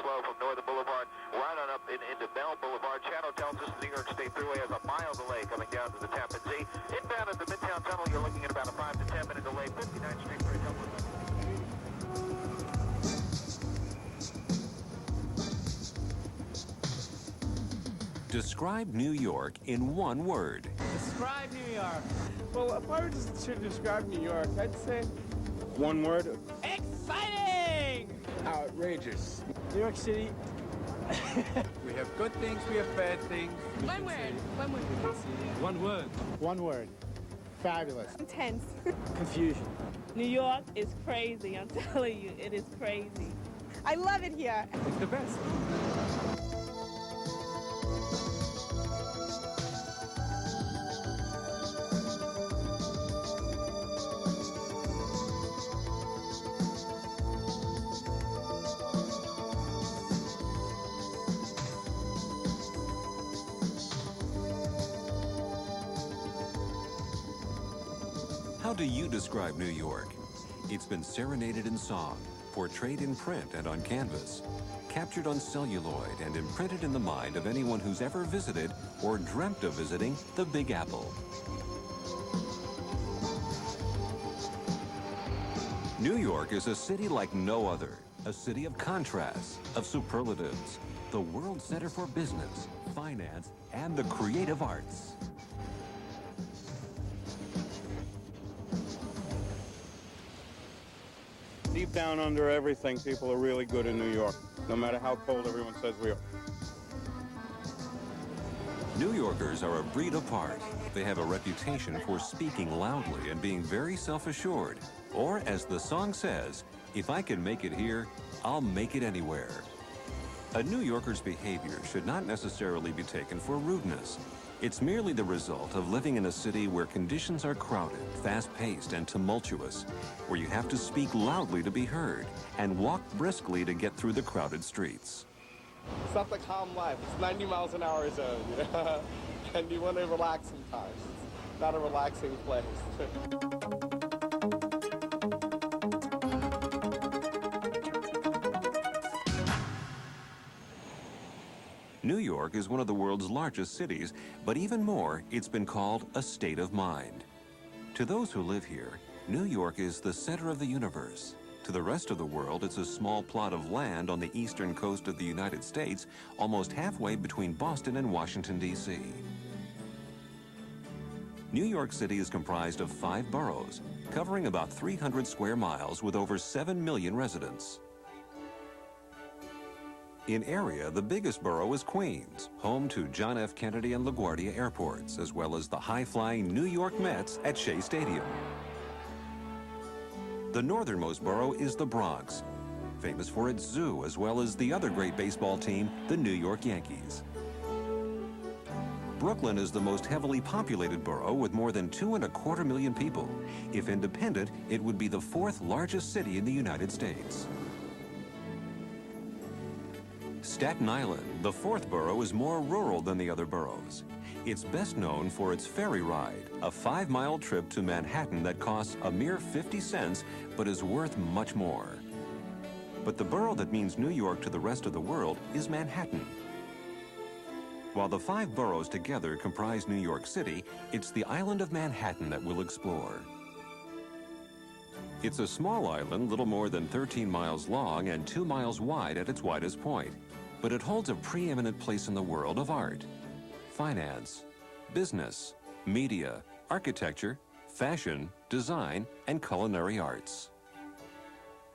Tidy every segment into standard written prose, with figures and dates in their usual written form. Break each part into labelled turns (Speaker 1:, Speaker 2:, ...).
Speaker 1: slow from Northern Boulevard right on up into Bell Boulevard. Channel tells us the New York State Thruway has a mile delay coming down to the Tappan Zee. Inbound at the Midtown Tunnel, you're looking at about a 5 to 10 minute delay. 59th Street Bridge upward.
Speaker 2: Describe New York in one word.
Speaker 3: Describe New York.
Speaker 4: Well, if I were to describe New York, I'd say one word.
Speaker 3: Exciting!
Speaker 4: Outrageous.
Speaker 3: New York City.
Speaker 4: We have good things, we have bad things.
Speaker 5: One word. One word.
Speaker 3: One word.
Speaker 4: One word. Fabulous.
Speaker 5: Intense.
Speaker 3: Confusion.
Speaker 5: New York is crazy. I'm telling you, it is crazy. I love it here.
Speaker 3: It's the best.
Speaker 2: How do you describe New York? It's been serenaded in song, portrayed in print and on canvas, captured on celluloid and imprinted in the mind of anyone who's ever visited or dreamt of visiting the Big Apple. New York is a city like no other, a city of contrasts, of superlatives, the world center for business, finance, and the creative arts.
Speaker 4: Deep down under everything, people are really good in New York, no matter how cold everyone says we are.
Speaker 2: New Yorkers are a breed apart. They have a reputation for speaking loudly and being very self-assured. Or, as the song says, if I can make it here, I'll make it anywhere. A New Yorker's behavior should not necessarily be taken for rudeness. It's merely the result of living in a city where conditions are crowded, fast-paced, and tumultuous, where you have to speak loudly to be heard and walk briskly to get through the crowded streets.
Speaker 6: It's not the calm life. It's 90 miles an hour zone, you know? And you want to relax sometimes. It's not a relaxing place.
Speaker 2: New York is one of the world's largest cities, but even more, it's been called a state of mind. To those who live here, New York is the center of the universe. To the rest of the world, it's a small plot of land on the eastern coast of the United States, almost halfway between Boston and Washington, D.C. New York City is comprised of 5 boroughs, covering about 300 square miles with over 7 million residents. In area, the biggest borough is Queens, home to John F. Kennedy and LaGuardia airports, as well as the high-flying New York Mets at Shea Stadium. The northernmost borough is the Bronx, famous for its zoo, as well as the other great baseball team, the New York Yankees. Brooklyn is the most heavily populated borough with more than 2.25 million people. If independent, it would be the 4th largest city in the United States. Staten Island, the 4th borough, is more rural than the other boroughs. It's best known for its ferry ride, a 5-mile trip to Manhattan that costs a mere 50 cents, but is worth much more. But the borough that means New York to the rest of the world is Manhattan. While the 5 boroughs together comprise New York City, it's the island of Manhattan that we'll explore. It's a small island, little more than 13 miles long and 2 miles wide at its widest point. But it holds a preeminent place in the world of art, finance, business, media, architecture, fashion, design, and culinary arts.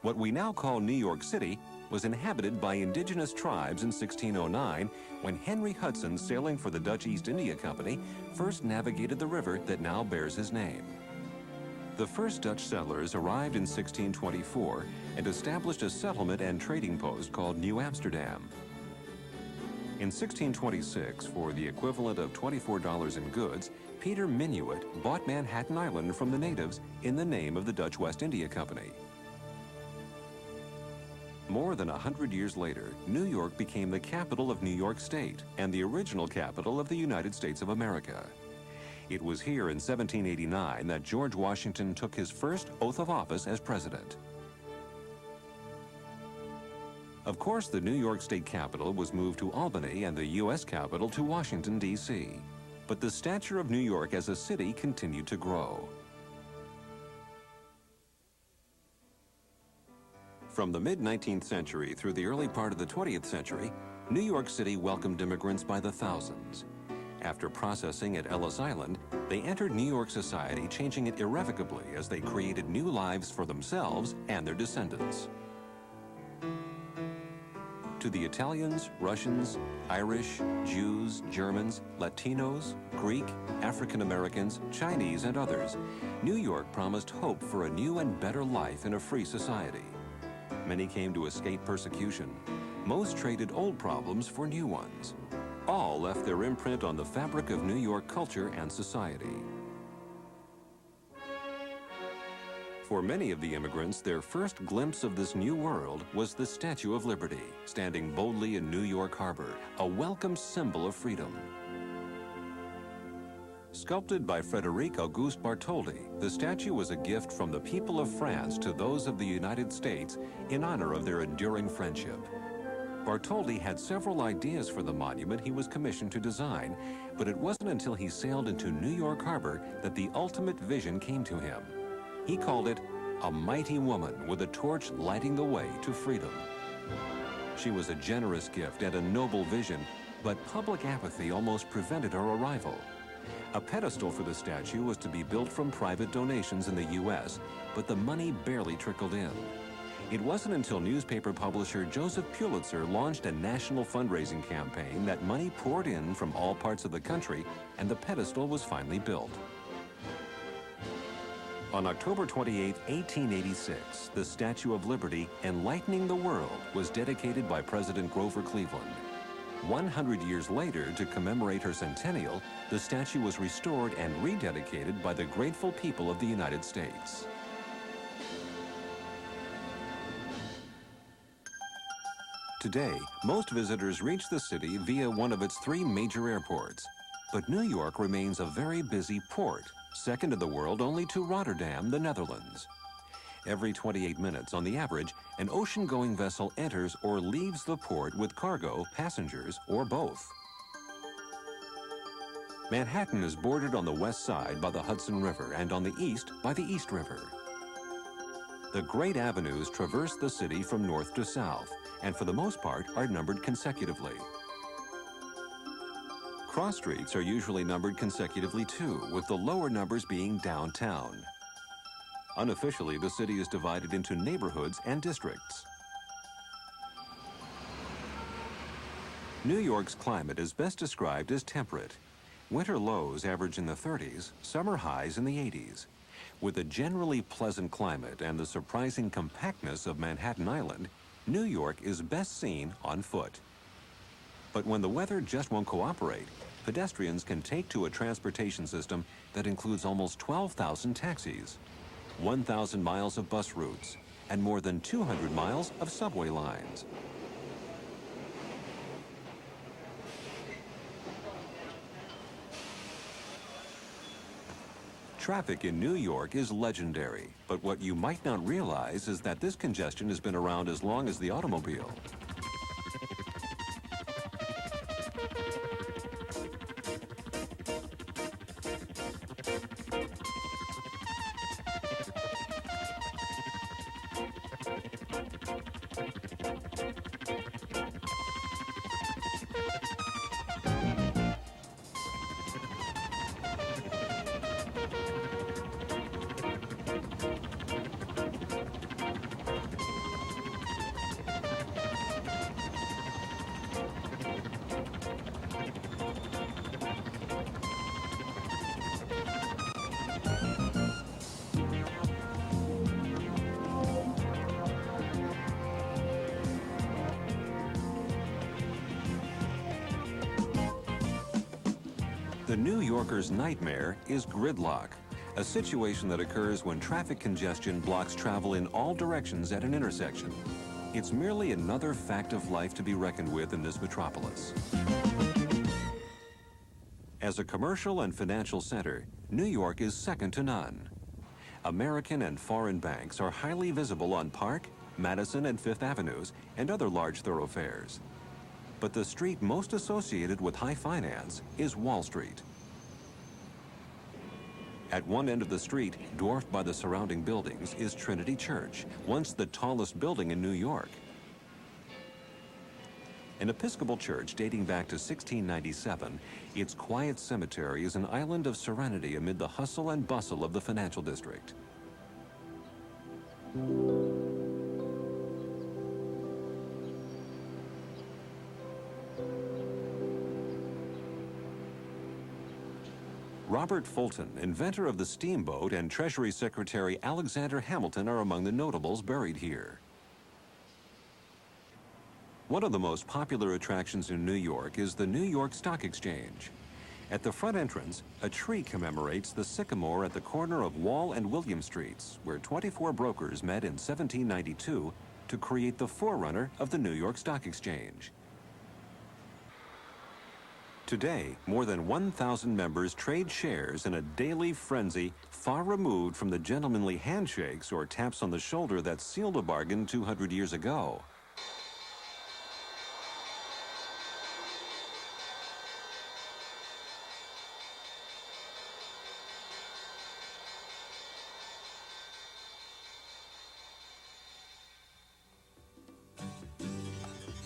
Speaker 2: What we now call New York City was inhabited by indigenous tribes in 1609 when Henry Hudson, sailing for the Dutch East India Company, first navigated the river that now bears his name. The first Dutch settlers arrived in 1624 and established a settlement and trading post called New Amsterdam. In 1626, for the equivalent of $24 in goods, Peter Minuit bought Manhattan Island from the natives in the name of the Dutch West India Company. More than 100 years later, New York became the capital of New York State and the original capital of the United States of America. It was here in 1789 that George Washington took his first oath of office as president. Of course, the New York State Capitol was moved to Albany and the U.S. Capitol to Washington, D.C. But the stature of New York as a city continued to grow. From the mid-19th century through the early part of the 20th century, New York City welcomed immigrants by the thousands. After processing at Ellis Island, they entered New York society, changing it irrevocably as they created new lives for themselves and their descendants. To the Italians, Russians, Irish, Jews, Germans, Latinos, Greek, African Americans, Chinese, and others, New York promised hope for a new and better life in a free society. Many came to escape persecution. Most traded old problems for new ones. All left their imprint on the fabric of New York culture and society. For many of the immigrants, their first glimpse of this new world was the Statue of Liberty, standing boldly in New York Harbor, a welcome symbol of freedom. Sculpted by Frédéric Auguste Bartholdi, the statue was a gift from the people of France to those of the United States in honor of their enduring friendship. Bartholdi had several ideas for the monument he was commissioned to design, but it wasn't until he sailed into New York Harbor that the ultimate vision came to him. He called it a mighty woman with a torch lighting the way to freedom. She was a generous gift and a noble vision, but public apathy almost prevented her arrival. A pedestal for the statue was to be built from private donations in the U.S., but the money barely trickled in. It wasn't until newspaper publisher Joseph Pulitzer launched a national fundraising campaign that money poured in from all parts of the country, and the pedestal was finally built. On October 28, 1886, the Statue of Liberty, Enlightening the World, was dedicated by President Grover Cleveland. 100 years later, to commemorate her centennial, the statue was restored and rededicated by the grateful people of the United States. Today, most visitors reach the city via one of its 3 major airports. But New York remains a very busy port, second in the world only to Rotterdam, the Netherlands. Every 28 minutes, on the average, an ocean-going vessel enters or leaves the port with cargo, passengers, or both. Manhattan is bordered on the west side by the Hudson River and on the east by the East River. The great avenues traverse the city from north to south, and for the most part are numbered consecutively. Cross streets are usually numbered consecutively too, with the lower numbers being downtown. Unofficially, the city is divided into neighborhoods and districts. New York's climate is best described as temperate. Winter lows average in the 30s, summer highs in the 80s. With a generally pleasant climate and the surprising compactness of Manhattan Island, New York is best seen on foot. But when the weather just won't cooperate, pedestrians can take to a transportation system that includes almost 12,000 taxis, 1,000 miles of bus routes, and more than 200 miles of subway lines. Traffic in New York is legendary, but what you might not realize is that this congestion has been around as long as the automobile. The New Yorker's nightmare is gridlock, a situation that occurs when traffic congestion blocks travel in all directions at an intersection. It's merely another fact of life to be reckoned with in this metropolis. As a commercial and financial center, New York is second to none. American and foreign banks are highly visible on Park, Madison, and Fifth Avenues, and other large thoroughfares. But the street most associated with high finance is Wall Street. At one end of the street, dwarfed by the surrounding buildings, is Trinity Church, once the tallest building in New York. An Episcopal church dating back to 1697, its quiet cemetery is an island of serenity amid the hustle and bustle of the financial district. Robert Fulton, inventor of the steamboat, and Treasury Secretary Alexander Hamilton are among the notables buried here. One of the most popular attractions in New York is the New York Stock Exchange. At the front entrance, a tree commemorates the sycamore at the corner of Wall and William Streets, where 24 brokers met in 1792 to create the forerunner of the New York Stock Exchange. Today, more than 1,000 members trade shares in a daily frenzy far removed from the gentlemanly handshakes or taps on the shoulder that sealed a bargain 200 years ago.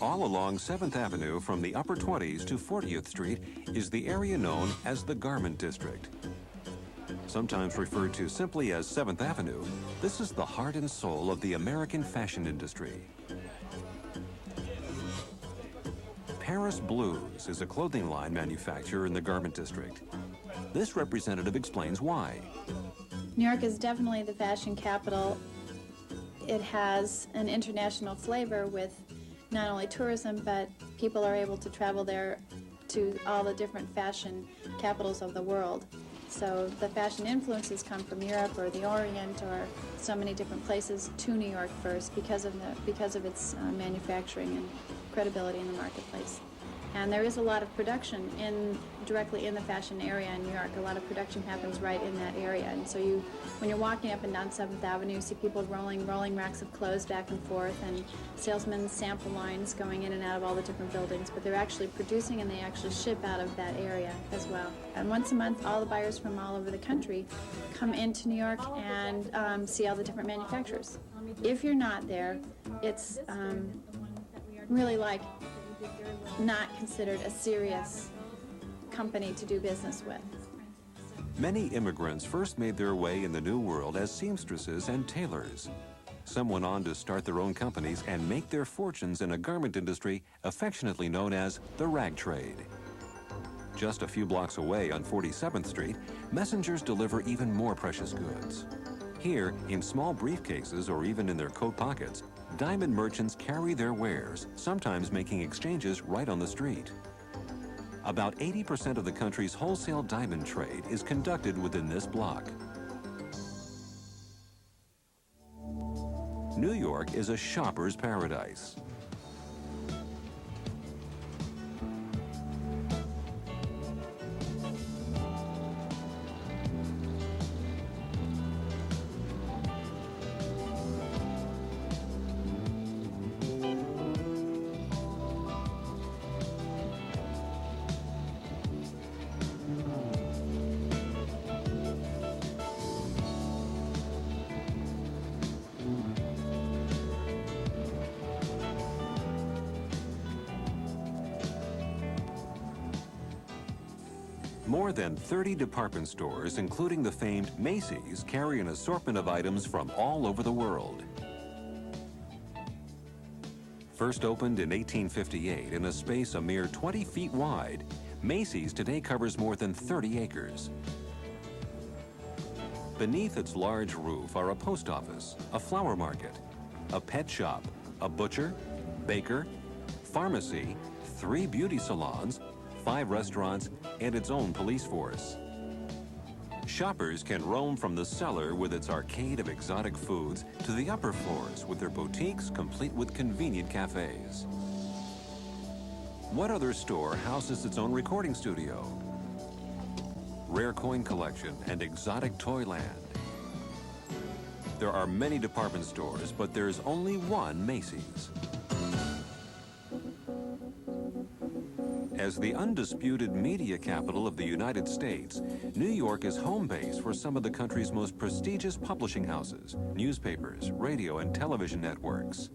Speaker 2: All along 7th Avenue from the upper 20s to 40th Street is the area known as the Garment District. Sometimes referred to simply as 7th Avenue, this is the heart and soul of the American fashion industry. Paris Blues is a clothing line manufacturer in the Garment District. This representative explains why.
Speaker 7: New York is definitely the fashion capital. It has an international flavor with not only tourism, but people are able to travel there to all the different fashion capitals of the world. So the fashion influences come from Europe or the Orient or so many different places to New York first because of its manufacturing and credibility in the marketplace. And there is a lot of production directly in the fashion area in New York. A lot of production happens right in that area. And so when you're walking up and down 7th Avenue, you see people rolling racks of clothes back and forth, and salesmen's sample lines going in and out of all the different buildings. But they're actually producing, and they actually ship out of that area as well. And once a month, all the buyers from all over the country come into New York and see all the different manufacturers. If you're not there, it's really like not considered a serious company to do business with.
Speaker 2: Many immigrants first made their way in the New World as seamstresses and tailors. Some went on to start their own companies and make their fortunes in a garment industry affectionately known as the rag trade. Just a few blocks away on 47th Street, messengers deliver even more precious goods. Here, in small briefcases or even in their coat pockets, diamond merchants carry their wares, sometimes making exchanges right on the street. About 80% of the country's wholesale diamond trade is conducted within this block. New York is a shopper's paradise. More than 30 department stores, including the famed Macy's, carry an assortment of items from all over the world. First opened in 1858 in a space a mere 20 feet wide, Macy's today covers more than 30 acres. Beneath its large roof are a post office, a flower market, a pet shop, a butcher, baker, pharmacy, 3 beauty salons, 5 restaurants, and its own police force. Shoppers can roam from the cellar with its arcade of exotic foods to the upper floors with their boutiques complete with convenient cafes. What other store houses its own recording studio, rare coin collection, and exotic toy land? There are many department stores, but there's only one Macy's. As the undisputed media capital of the United States, New York is home base for some of the country's most prestigious publishing houses, newspapers, radio, and television networks.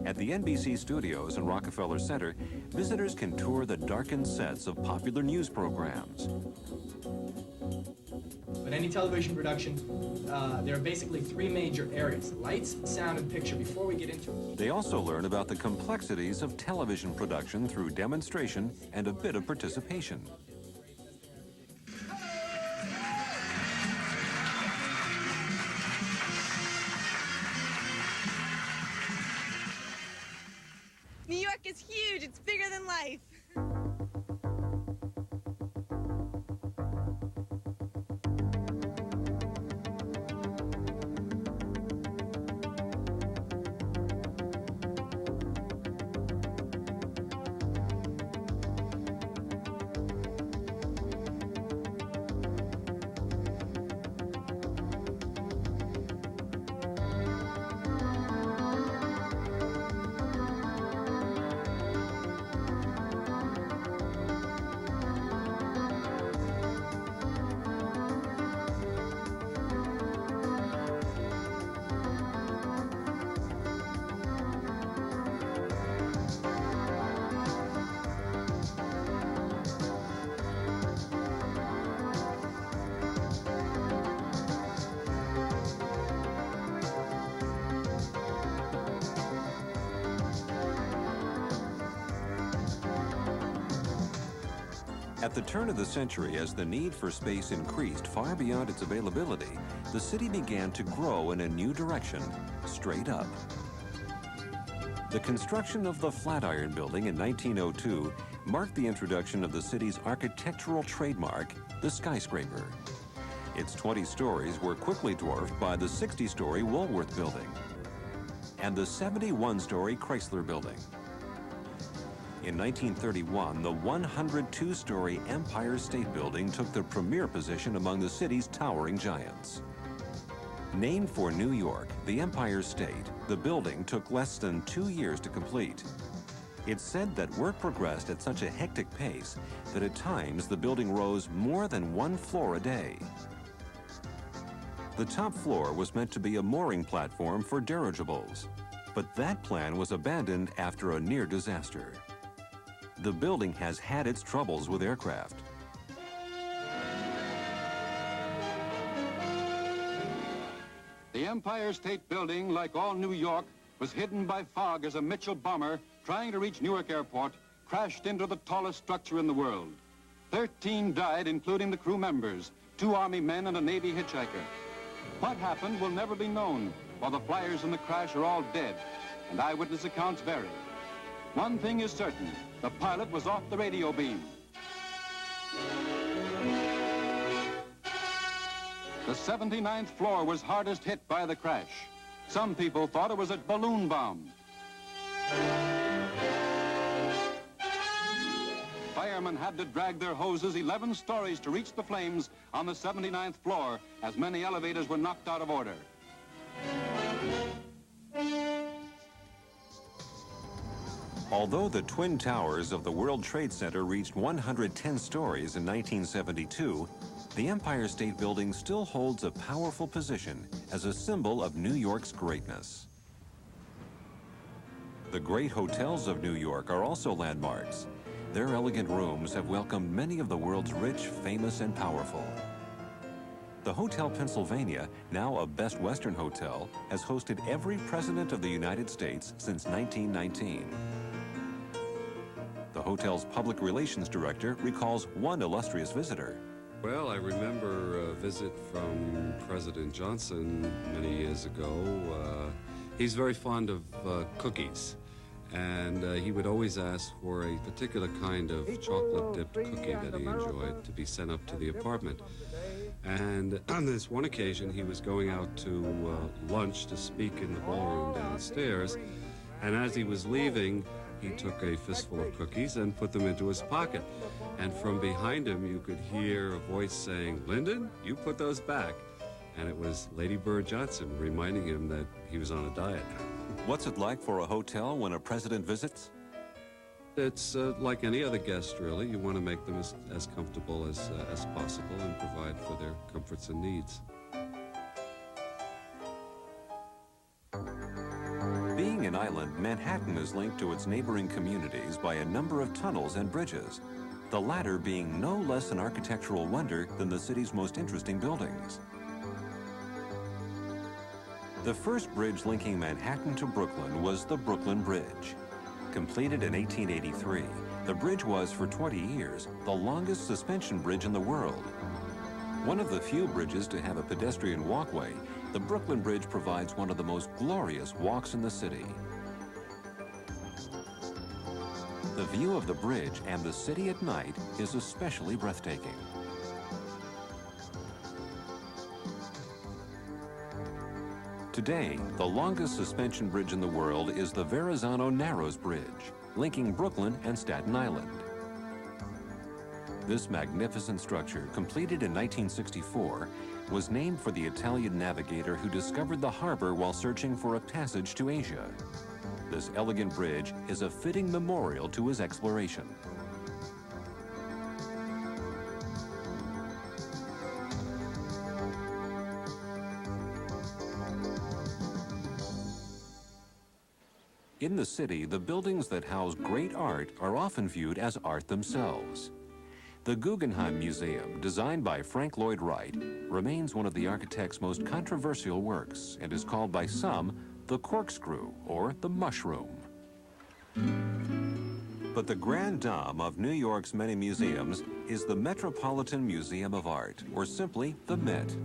Speaker 2: At the NBC studios in Rockefeller Center, visitors can tour the darkened sets of popular news programs.
Speaker 8: In any television production, there are basically three major areas: lights, sound, and picture. Before we get into it,
Speaker 2: They also learn about the complexities of television production through demonstration and a bit of participation.
Speaker 5: New York is huge. It's bigger than life.
Speaker 2: At the turn of the century, as the need for space increased far beyond its availability, the city began to grow in a new direction, straight up. The construction of the Flatiron Building in 1902 marked the introduction of the city's architectural trademark, the skyscraper. Its 20 stories were quickly dwarfed by the 60-story Woolworth Building and the 71-story Chrysler Building. In 1931, the 102-story Empire State Building took the premier position among the city's towering giants. Named for New York, the Empire State, the building took less than 2 years to complete. It's said that work progressed at such a hectic pace that at times the building rose more than 1 floor a day. The top floor was meant to be a mooring platform for dirigibles, but that plan was abandoned after a near disaster. The building has had its troubles with aircraft.
Speaker 9: The Empire State Building, like all New York, was hidden by fog as a Mitchell bomber trying to reach Newark Airport crashed into the tallest structure in the world. 13 died, including the crew members, 2 Army men and a Navy hitchhiker. What happened will never be known, while the flyers in the crash are all dead, and eyewitness accounts vary. One thing is certain, the pilot was off the radio beam. The 79th floor was hardest hit by the crash. Some people thought it was a balloon bomb. Firemen had to drag their hoses 11 stories to reach the flames on the 79th floor, as many elevators were knocked out of order.
Speaker 2: Although the Twin Towers of the World Trade Center reached 110 stories in 1972, the Empire State Building still holds a powerful position as a symbol of New York's greatness. The great hotels of New York are also landmarks. Their elegant rooms have welcomed many of the world's rich, famous, and powerful. The Hotel Pennsylvania, now a Best Western hotel, has hosted every president of the United States since 1919. The hotel's public relations director recalls one illustrious visitor.
Speaker 10: Well, I remember a visit from President Johnson many years ago. He's very fond of cookies, and he would always ask for a particular kind of chocolate-dipped cookie that he enjoyed to be sent up to the apartment. And on this one occasion, he was going out to lunch to speak in the ballroom downstairs, and as he was leaving, he took a fistful of cookies and put them into his pocket. And from behind him, you could hear a voice saying, "Lyndon, you put those back." And it was Lady Bird Johnson reminding him that he was on a diet.
Speaker 2: What's it like for a hotel when a president visits?
Speaker 10: It's like any other guest, really. You want to make them as comfortable as possible and provide for their comforts and needs.
Speaker 2: Being an island, Manhattan is linked to its neighboring communities by a number of tunnels and bridges, the latter being no less an architectural wonder than the city's most interesting buildings. The first bridge linking Manhattan to Brooklyn was the Brooklyn Bridge. Completed in 1883, the bridge was, for 20 years, the longest suspension bridge in the world. One of the few bridges to have a pedestrian walkway, the Brooklyn Bridge provides one of the most glorious walks in the city. The view of the bridge and the city at night is especially breathtaking. Today, the longest suspension bridge in the world is the Verrazano Narrows Bridge, linking Brooklyn and Staten Island. This magnificent structure, completed in 1964, was named for the Italian navigator who discovered the harbor while searching for a passage to Asia. This elegant bridge is a fitting memorial to his exploration. In the city, the buildings that house great art are often viewed as art themselves. The Guggenheim Museum, designed by Frank Lloyd Wright, remains one of the architect's most controversial works and is called by some the corkscrew or the mushroom. But the grande dame of New York's many museums is the Metropolitan Museum of Art, or simply the Met.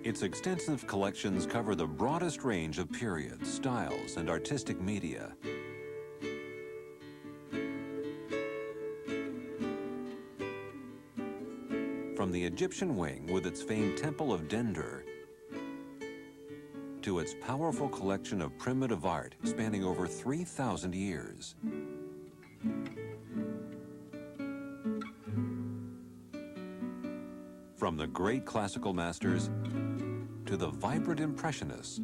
Speaker 2: Its extensive collections cover the broadest range of periods, styles, and artistic media. From the Egyptian wing with its famed Temple of Dendur to its powerful collection of primitive art spanning over 3,000 years. From the great classical masters to the vibrant impressionists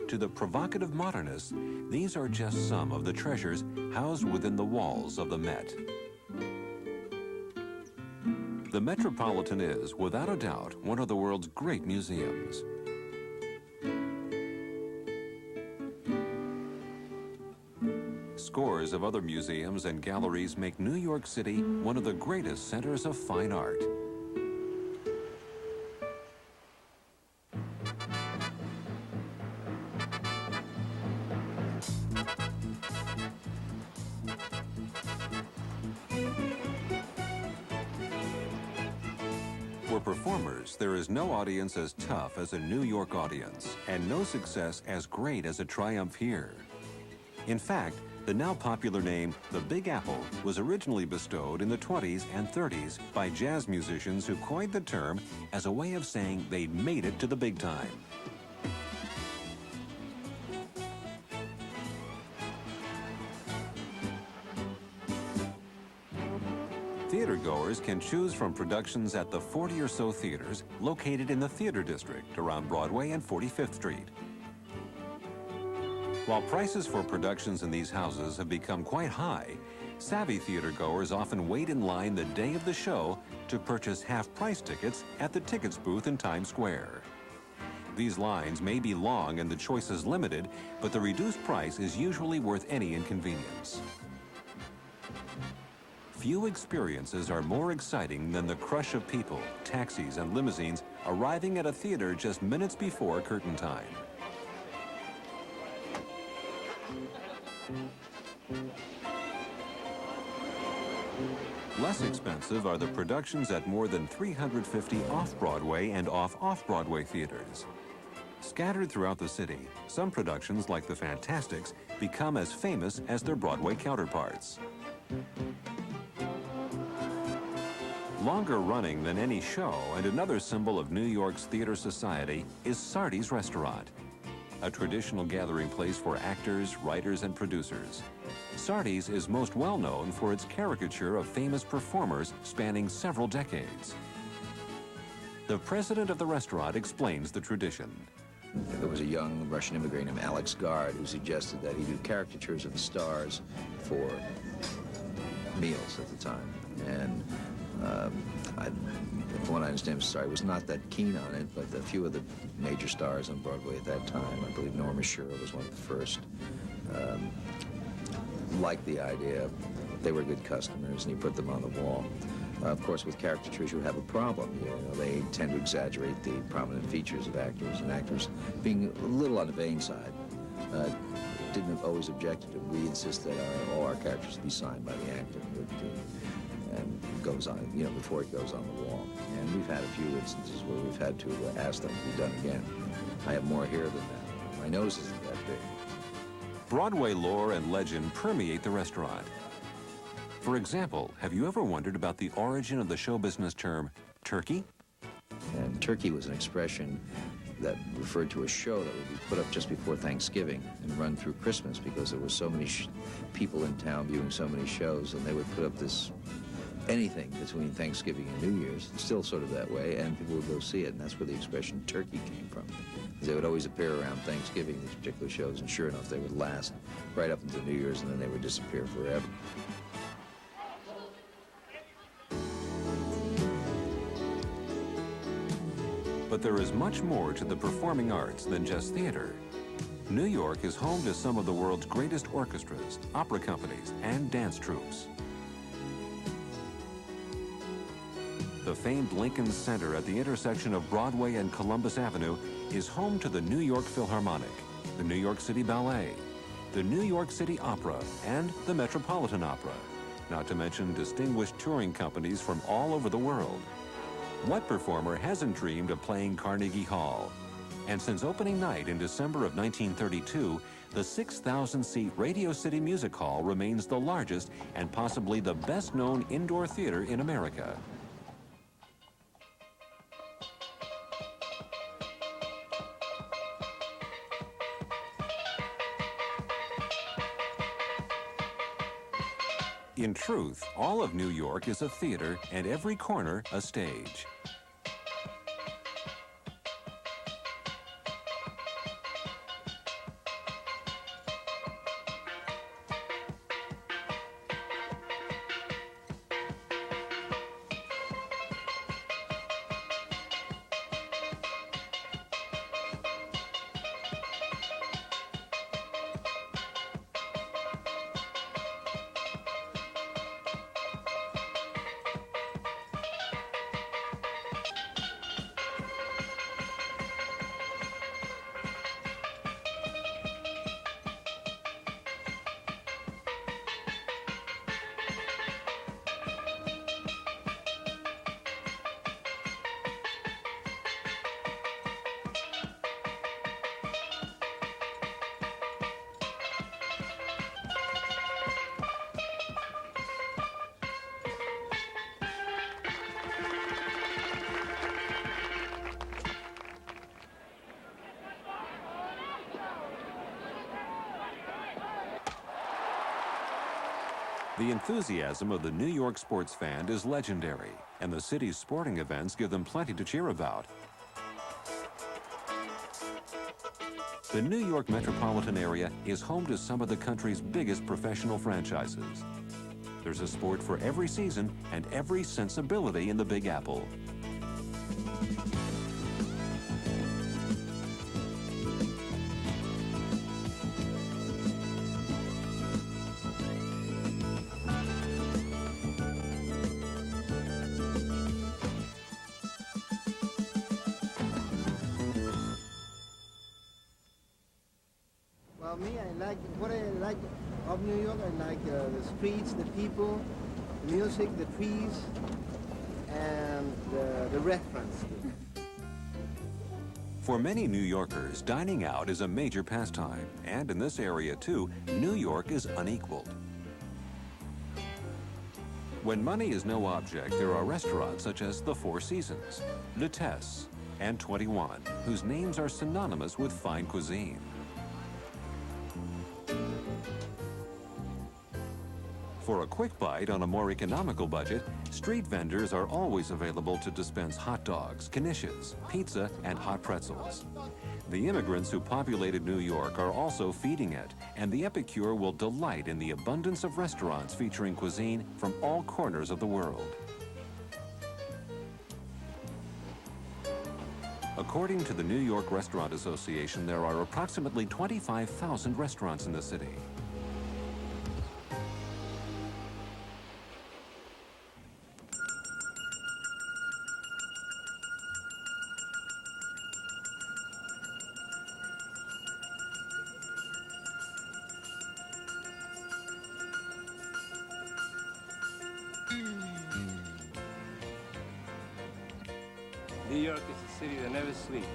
Speaker 2: to the provocative modernists, these are just some of the treasures housed within the walls of the Met. The Metropolitan is, without a doubt, one of the world's great museums. Scores of other museums and galleries make New York City one of the greatest centers of fine art. For performers, there is no audience as tough as a New York audience, and no success as great as a triumph here. In fact, the now popular name, the Big Apple, was originally bestowed in the 20s and 30s by jazz musicians who coined the term as a way of saying they'd made it to the big time. Theatergoers can choose from productions at the 40 or so theaters located in the Theater District around Broadway and 45th Street. While prices for productions in these houses have become quite high, savvy theatergoers often wait in line the day of the show to purchase half-price tickets at the tickets booth in Times Square. These lines may be long and the choice is limited, but the reduced price is usually worth any inconvenience. Few experiences are more exciting than the crush of people, taxis, and limousines arriving at a theater just minutes before curtain time. Less expensive are the productions at more than 350 off-Broadway and off-Broadway theaters. Scattered throughout the city, some productions like The Fantastics become as famous as their Broadway counterparts. Longer running than any show and another symbol of New York's theater society is Sardi's Restaurant, a traditional gathering place for actors, writers, and producers. Sardi's is most well known for its caricature of famous performers spanning several decades. The president of the restaurant explains the tradition.
Speaker 11: There was a young Russian immigrant named Alex Gard who suggested that he do caricatures of the stars for meals at the time. And from what I understand, Mr. Sardi was not that keen on it, but a few of the major stars on Broadway at that time, I believe Norma Shearer was one of the first, liked the idea. They were good customers, and he put them on the wall. Of course, with caricatures, you have a problem. You know, they tend to exaggerate the prominent features of actors, and actors being a little on the vain side. Didn't always object to it. We insist that all our characters be signed by the actor, and goes on, you know, before it goes on the wall. And we've had a few instances where we've had to ask them to be done again. I have more hair than that. My nose isn't that big.
Speaker 2: Broadway lore and legend permeate the restaurant. For example, have you ever wondered about the origin of the show business term turkey?
Speaker 11: And turkey was an expression that referred to a show that would be put up just before Thanksgiving and run through Christmas, because there were so many people in town viewing so many shows, and they would put up this anything between Thanksgiving and New Year's. It's still sort of that way, and people would go see it, and that's where the expression turkey came from. Because they would always appear around Thanksgiving, these particular shows, and sure enough, they would last right up until New Year's, and then they would disappear forever.
Speaker 2: But there is much more to the performing arts than just theater. New York is home to some of the world's greatest orchestras, opera companies, and dance troupes. The famed Lincoln Center at the intersection of Broadway and Columbus Avenue is home to the New York Philharmonic, the New York City Ballet, the New York City Opera, and the Metropolitan Opera, not to mention distinguished touring companies from all over the world. What performer hasn't dreamed of playing Carnegie Hall? And since opening night in December of 1932, the 6,000-seat Radio City Music Hall remains the largest and possibly the best-known indoor theater in America. In truth, all of New York is a theater and every corner a stage. The enthusiasm of the New York sports fan is legendary, and the city's sporting events give them plenty to cheer about. The New York metropolitan area is home to some of the country's biggest professional franchises. There's a sport for every season and every sensibility in the Big Apple.
Speaker 12: What I like of New York, I like the streets, the people, the music, the trees, and the restaurants.
Speaker 2: For many New Yorkers, dining out is a major pastime, and in this area too, New York is unequaled. When money is no object, there are restaurants such as the Four Seasons, Lutèce, and 21, whose names are synonymous with fine cuisine. For a quick bite on a more economical budget, street vendors are always available to dispense hot dogs, knishes, pizza, and hot pretzels. The immigrants who populated New York are also feeding it, and the epicure will delight in the abundance of restaurants featuring cuisine from all corners of the world. According to the New York Restaurant Association, there are approximately 25,000 restaurants in the city.
Speaker 3: New York is a city that never sleeps.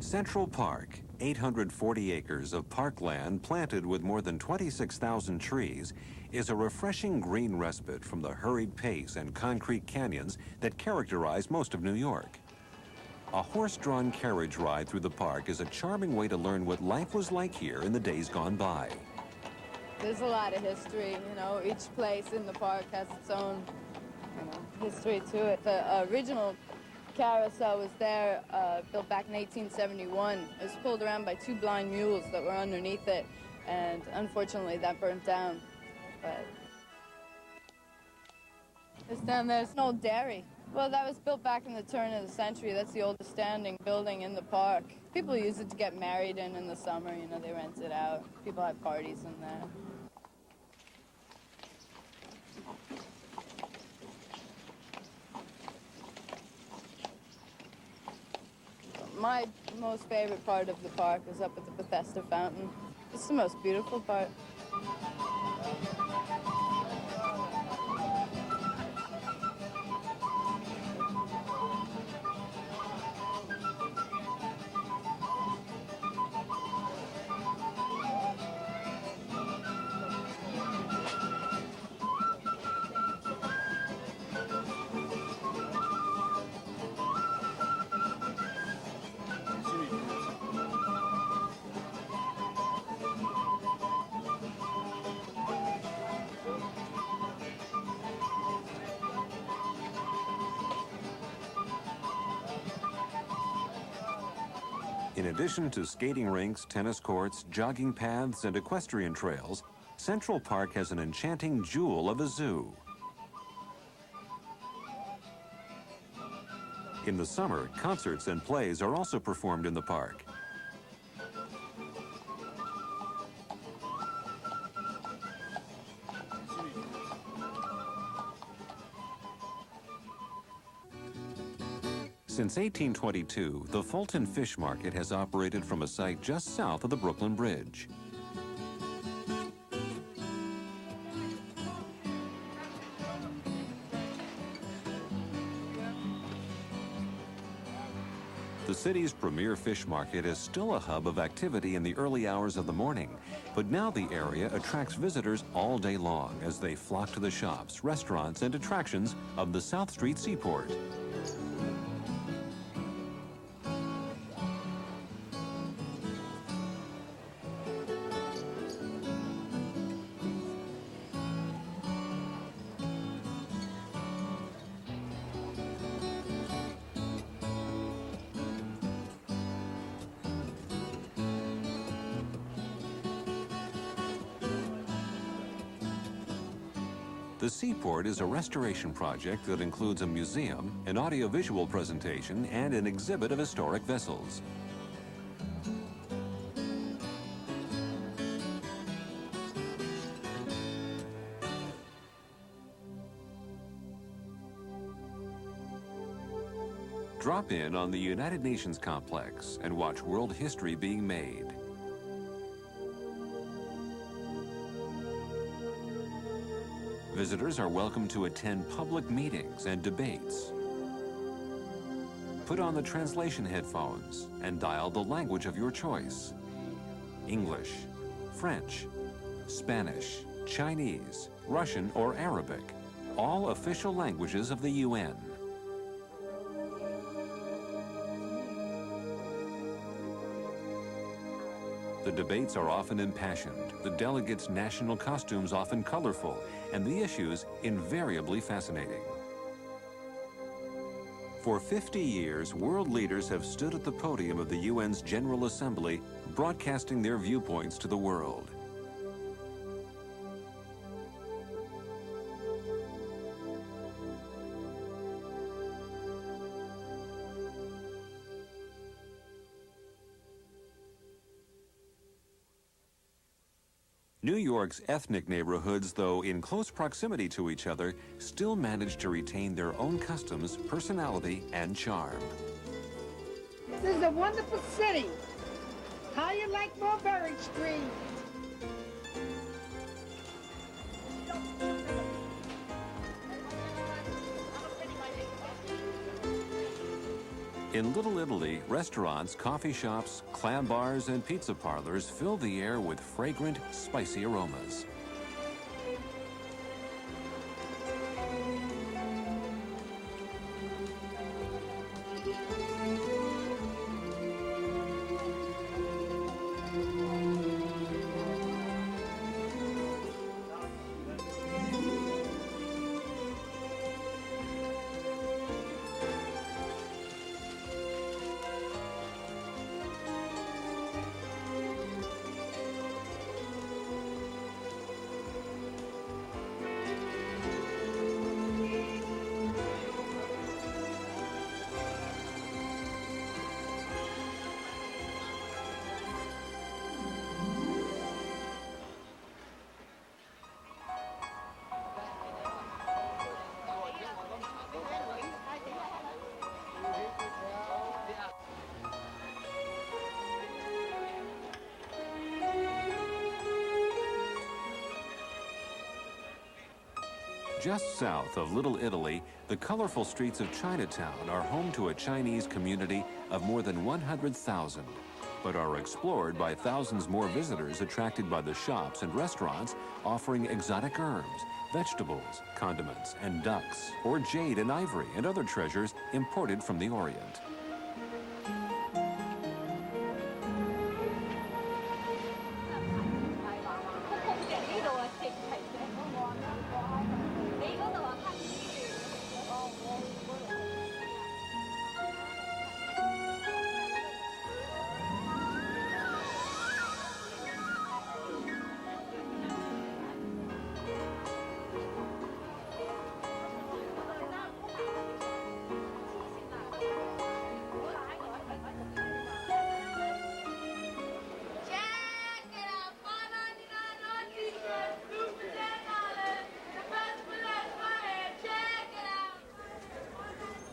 Speaker 2: Central Park, 840 acres of parkland planted with more than 26,000 trees, is a refreshing green respite from the hurried pace and concrete canyons that characterize most of New York. A horse-drawn carriage ride through the park is a charming way to learn what life was like here in the days gone by.
Speaker 13: There's a lot of history, you know. Each place in the park has its own, history to it. The original carousel was there, built back in 1871. It was pulled around by two blind mules that were underneath it, and unfortunately that burnt down. But it's down there. It's an old dairy. Well, that was built back in the turn of the century. That's the oldest standing building in the park. People use it to get married in the summer. You know, they rent it out. People have parties in there. My most favorite part of the park is up at the Bethesda Fountain. It's the most beautiful part.
Speaker 2: In addition to skating rinks, tennis courts, jogging paths, and equestrian trails, Central Park has an enchanting jewel of a zoo. In the summer, concerts and plays are also performed in the park. Since 1822, the Fulton Fish Market has operated from a site just south of the Brooklyn Bridge. The city's premier fish market is still a hub of activity in the early hours of the morning, but now the area attracts visitors all day long as they flock to the shops, restaurants, and attractions of the South Street Seaport. The Seaport is a restoration project that includes a museum, an audiovisual presentation, and an exhibit of historic vessels. Drop in on the United Nations complex and watch world history being made. Visitors are welcome to attend public meetings and debates. Put on the translation headphones and dial the language of your choice. English, French, Spanish, Chinese, Russian, or Arabic, all official languages of the UN. The debates are often impassioned, the delegates' national costumes often colorful, and the issues invariably fascinating. For 50 years, world leaders have stood at the podium of the UN's General Assembly, broadcasting their viewpoints to the world. New York's ethnic neighborhoods, though in close proximity to each other, still manage to retain their own customs, personality, and charm.
Speaker 14: This is a wonderful city. How you like Mulberry Street?
Speaker 2: In Little Italy, restaurants, coffee shops, clam bars, and pizza parlors fill the air with fragrant, spicy aromas. Just south of Little Italy, the colorful streets of Chinatown are home to a Chinese community of more than 100,000, but are explored by thousands more visitors attracted by the shops and restaurants offering exotic herbs, vegetables, condiments, and ducks, or jade and ivory and other treasures imported from the Orient.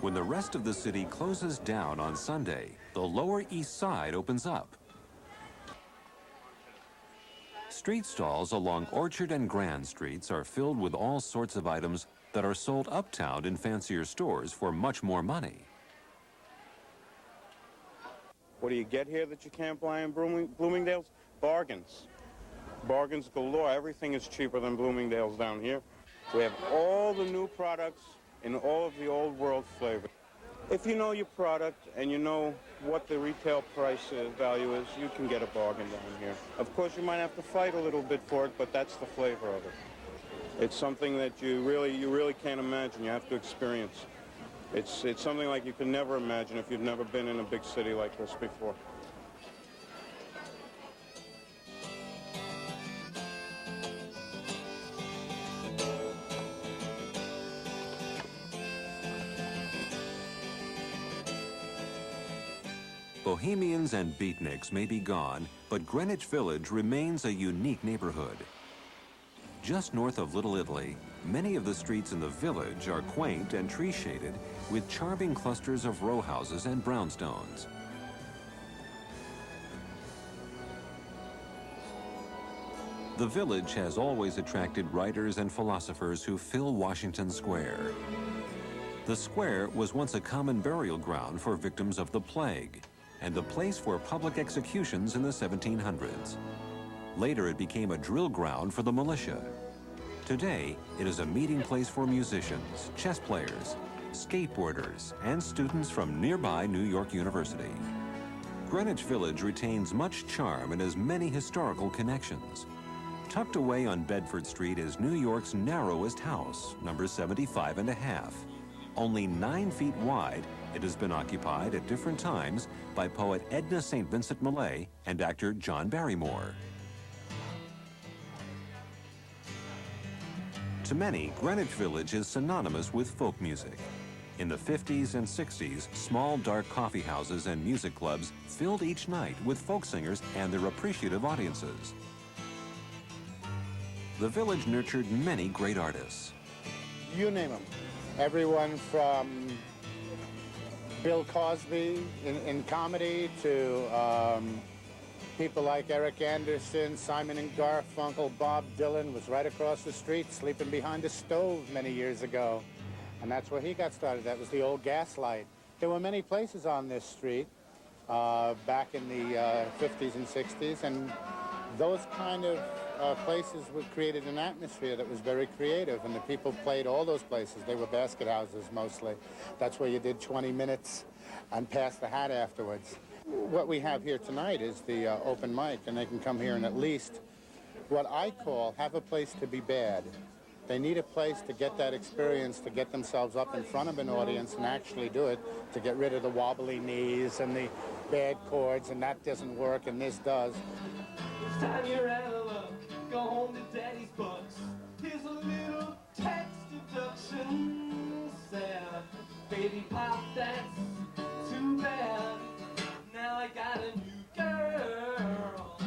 Speaker 2: When the rest of the city closes down on Sunday, the Lower East Side opens up. Street stalls along Orchard and Grand Streets are filled with all sorts of items that are sold uptown in fancier stores for much more money.
Speaker 4: What do you get here that you can't buy in Bloomingdale's? Bargains. Bargains galore. Everything is cheaper than Bloomingdale's down here. We have all the new products in all of the old world flavor. If you know your product and you know what the retail price value is, you can get a bargain down here. Of course, you might have to fight a little bit for it, but that's the flavor of it. It's something that you really can't imagine. You have to experience. It's something like you could never imagine if you've never been in a big city like this before.
Speaker 2: Bohemians and beatniks may be gone, but Greenwich Village remains a unique neighborhood. Just north of Little Italy, many of the streets in the village are quaint and tree-shaded with charming clusters of row houses and brownstones. The village has always attracted writers and philosophers who fill Washington Square. The square was once a common burial ground for victims of the plague and a place for public executions in the 1700s. Later, it became a drill ground for the militia. Today, it is a meeting place for musicians, chess players, skateboarders, and students from nearby New York University. Greenwich Village retains much charm and has many historical connections. Tucked away on Bedford Street is New York's narrowest house, number 75½. Only 9 feet wide, it has been occupied at different times by poet Edna St. Vincent Millay and actor John Barrymore. To many, Greenwich Village is synonymous with folk music. In the 50s and 60s, small dark coffee houses and music clubs filled each night with folk singers and their appreciative audiences. The village nurtured many great artists.
Speaker 15: You name them. Everyone from Bill Cosby in comedy to people like Eric Anderson, Simon and Garfunkel, Bob Dylan was right across the street sleeping behind a stove many years ago. And that's where he got started. That was the old Gaslight. There were many places on this street back in the 50s and 60s, and those kind of places created an atmosphere that was very creative, and the people played all those places. They were basket houses mostly. That's where you did 20 minutes and passed the hat afterwards. What we have here tonight is the open mic, and they can come here and at least, what I call, have a place to be bad. They need a place to get that experience, to get themselves up in front of an audience and actually do it, to get rid of the wobbly knees and the bad chords, and that doesn't work and this does.
Speaker 16: It's time you're out of luck. Go home to daddy's bucks. Here's a little tax deduction. Sad. Baby pop, that's too bad. Now I got a new girl.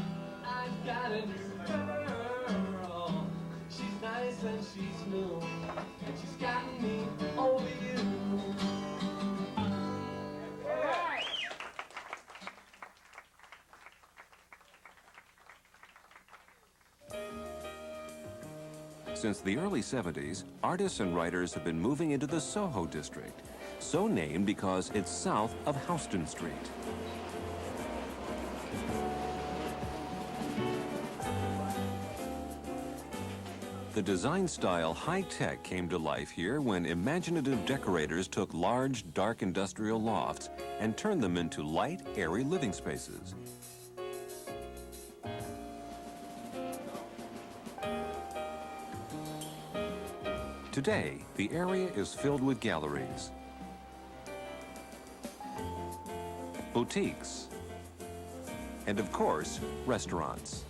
Speaker 16: I've got a new girl. She's nice and she's new. And she's gotten me over you.
Speaker 2: Since the early 70s, artists and writers have been moving into the Soho district, so named because it's south of Houston Street. The design style high-tech came to life here when imaginative decorators took large, dark industrial lofts and turned them into light, airy living spaces. Today, the area is filled with galleries, boutiques, and of course, restaurants.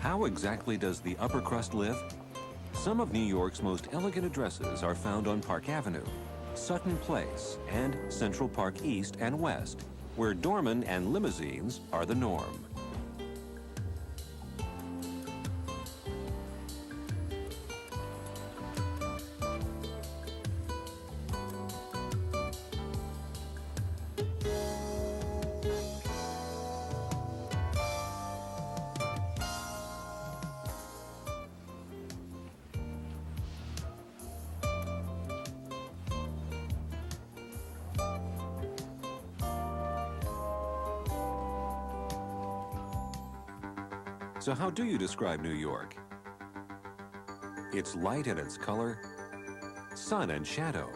Speaker 2: How exactly does the upper crust live? Some of New York's most elegant addresses are found on Park Avenue, Sutton Place, and Central Park East and West, where doormen and limousines are the norm. So how do you describe New York? It's light and its color, sun and shadow,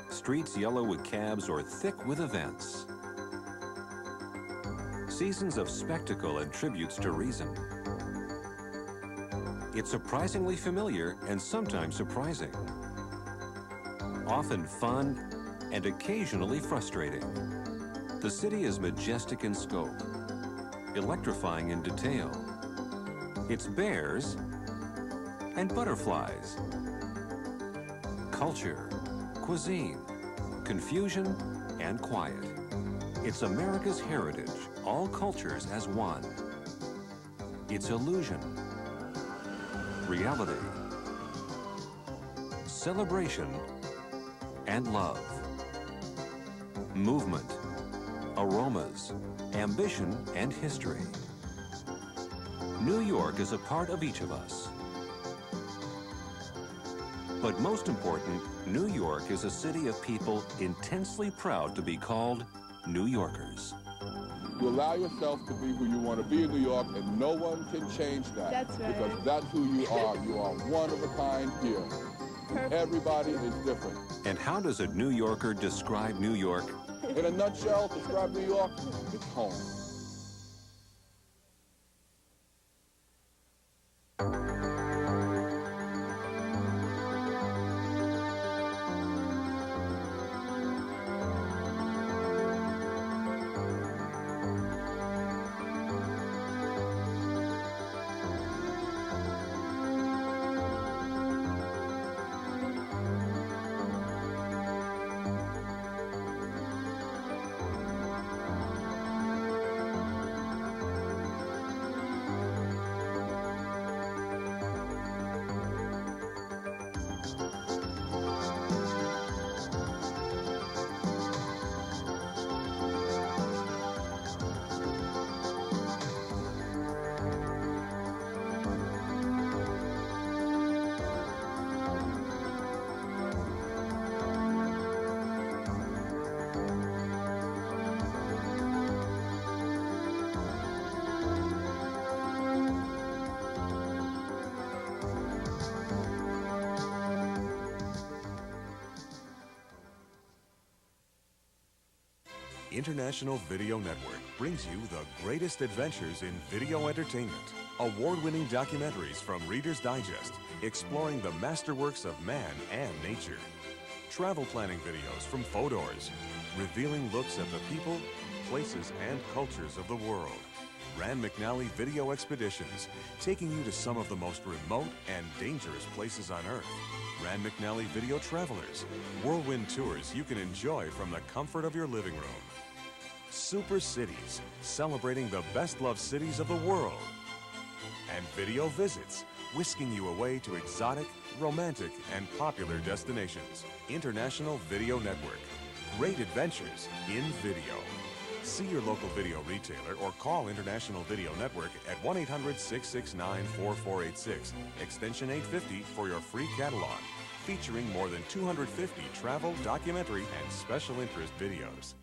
Speaker 2: streets yellow with cabs or thick with events, seasons of spectacle and tributes to reason. It's surprisingly familiar and sometimes surprising, often fun and occasionally frustrating. The city is majestic in scope, electrifying in detail, It's bears and butterflies. Culture, cuisine, confusion, and quiet. It's America's heritage, all cultures as one. It's illusion, reality, celebration, and love. Movement, aromas, ambition, and history. New York is a part of each of us. But most important, New York is a city of people intensely proud to be called New Yorkers.
Speaker 17: You allow yourself to be who you want to be in New York, and no one can change that.
Speaker 5: That's right.
Speaker 17: Because that's who you are. You are one of a kind here.
Speaker 5: Perfect.
Speaker 17: Everybody is different.
Speaker 2: And how does a New Yorker describe New York?
Speaker 17: In a nutshell, describe New York, it's home.
Speaker 18: International Video Network brings you the greatest adventures in video entertainment. Award-winning documentaries from Reader's Digest, exploring the masterworks of man and nature. Travel planning videos from Fodors, revealing looks at the people, places, and cultures of the world. Rand McNally Video Expeditions, taking you to some of the most remote and dangerous places on Earth. Rand McNally Video Travelers, whirlwind tours you can enjoy from the comfort of your living room. Super Cities, celebrating the best-loved cities of the world. And Video Visits, whisking you away to exotic, romantic, and popular destinations. International Video Network, great adventures in video. See your local video retailer or call International Video Network at 1-800-669-4486, extension 850 for your free catalog, featuring more than 250 travel, documentary, and special interest videos.